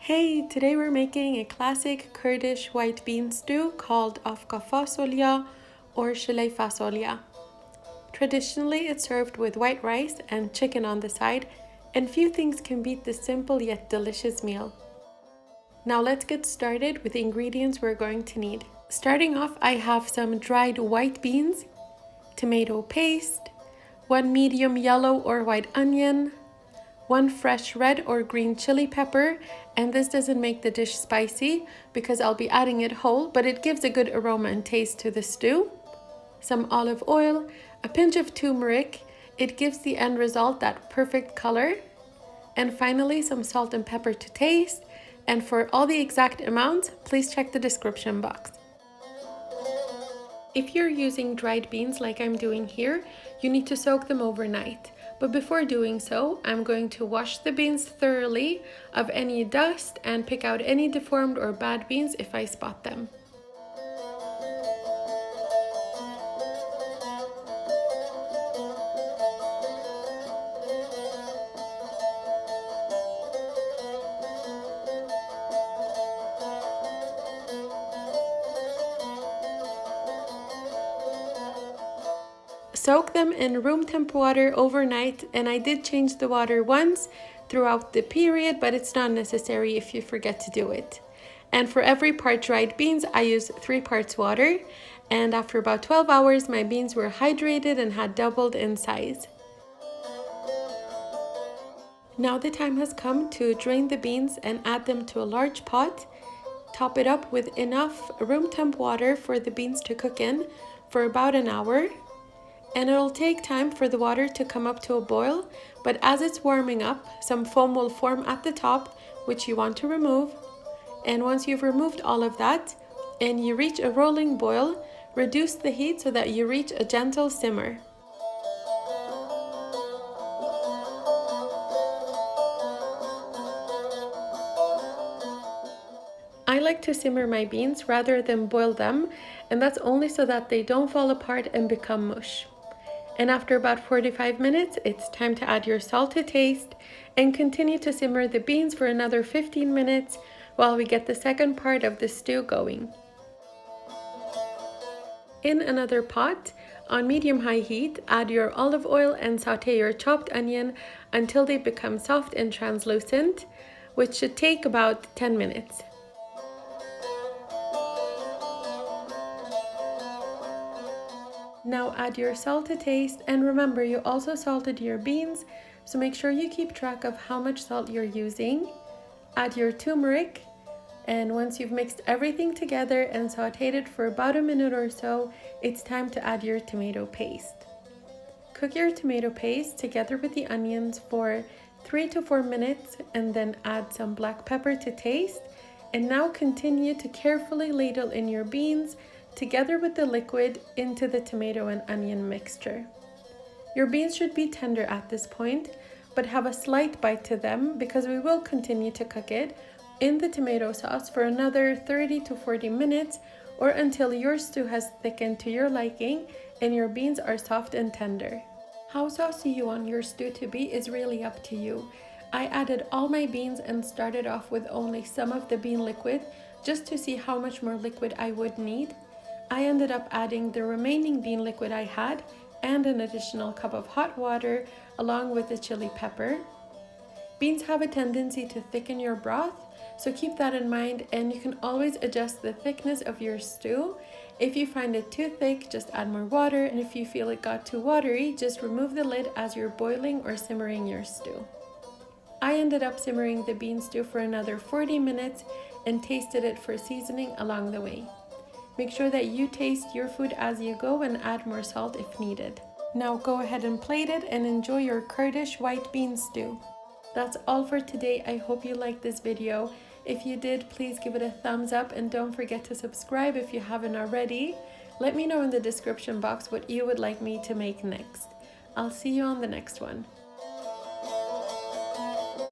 Hey, today we're making a classic Kurdish white bean stew called afka fasulya or shilay fasolya. Traditionally, it's served with white rice and chicken on the side, and few things can beat this simple yet delicious meal. Now let's get started with the ingredients we're going to need. Starting off, I have some dried white beans, tomato paste, 1 medium yellow or white onion, 1 fresh red or green chili pepper, and this doesn't make the dish spicy because I'll be adding it whole, but it gives a good aroma and taste to the stew. Some olive oil, a pinch of turmeric, it gives the end result that perfect color. And finally, some salt and pepper to taste. And for all the exact amounts, please check the description box. If you're using dried beans like I'm doing here, you need to soak them overnight. But before doing so, I'm going to wash the beans thoroughly of any dust and pick out any deformed or bad beans if I spot them. Soak them in room temp water overnight, and I did change the water once throughout the period, but it's not necessary if you forget to do it. And for every part dried beans, I use 3 parts water, and after about 12 hours, my beans were hydrated and had doubled in size. Now the time has come to drain the beans and add them to a large pot. Top it up with enough room temp water for the beans to cook in for about an hour. And it'll take time for the water to come up to a boil, but as it's warming up, some foam will form at the top, which you want to remove. And once you've removed all of that, and you reach a rolling boil, reduce the heat so that you reach a gentle simmer. I like to simmer my beans rather than boil them, and that's only so that they don't fall apart and become mush. And after about 45 minutes, it's time to add your salt to taste and continue to simmer the beans for another 15 minutes while we get the second part of the stew going. In another pot, on medium-high heat, add your olive oil and saute your chopped onion until they become soft and translucent, which should take about 10 minutes. Now add your salt to taste, and remember you also salted your beans, so make sure you keep track of how much salt you're using. Add your turmeric, and once you've mixed everything together and sauteed it for about a minute or so, it's time to add your tomato paste. Cook your tomato paste together with the onions for 3 to 4 minutes, and then add some black pepper to taste. And now continue to carefully ladle in your beans together with the liquid into the tomato and onion mixture. Your beans should be tender at this point, but have a slight bite to them because we will continue to cook it in the tomato sauce for another 30 to 40 minutes or until your stew has thickened to your liking and your beans are soft and tender. How saucy you want your stew to be is really up to you. I added all my beans and started off with only some of the bean liquid just to see how much more liquid I would need. I ended up adding the remaining bean liquid I had and an additional cup of hot water along with the chili pepper. Beans have a tendency to thicken your broth, so keep that in mind, and you can always adjust the thickness of your stew. If you find it too thick, just add more water, and if you feel it got too watery, just remove the lid as you're boiling or simmering your stew. I ended up simmering the bean stew for another 40 minutes and tasted it for seasoning along the way. Make sure that you taste your food as you go and add more salt if needed. Now go ahead and plate it and enjoy your Kurdish white bean stew. That's all for today. I hope you liked this video. If you did, please give it a thumbs up and don't forget to subscribe if you haven't already. Let me know in the description box what you would like me to make next. I'll see you on the next one.